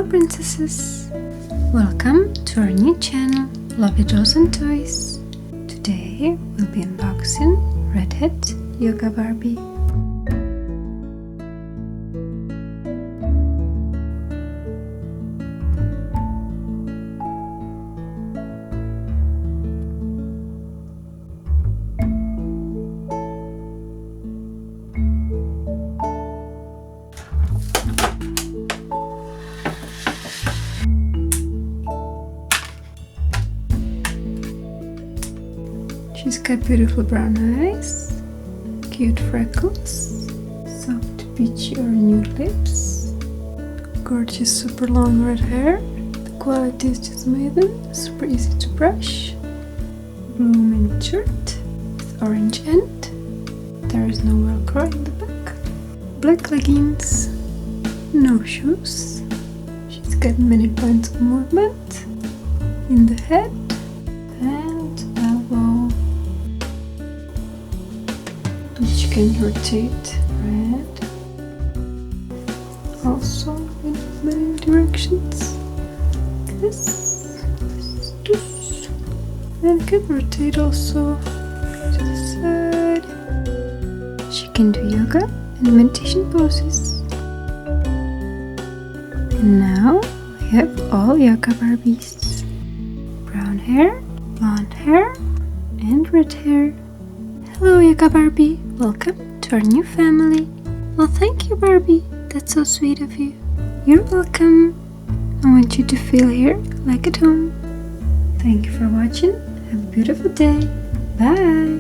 princesses! Welcome to our new channel, Lovely Dolls and Toys. Today we'll be unboxing Redhead Yoga Barbie. She's got beautiful brown eyes, cute freckles, soft peachy or nude lips, gorgeous super long red hair. The quality is just amazing, super easy to brush. Blue mini shirt with orange end. There is no velcro in the back. Black leggings, no shoes. She's got many points of movement in the head and elbow, which can rotate red also in many directions. This, and can rotate also to the side. She can do yoga and meditation poses. And now we have all yoga Barbies. Brown hair, blonde hair, and red hair. Hello Yoga Barbie, welcome to our new family. Well, thank you Barbie, that's so sweet of you. You're welcome. I want you to feel here like at home. Thank you for watching. Have a beautiful day. Bye.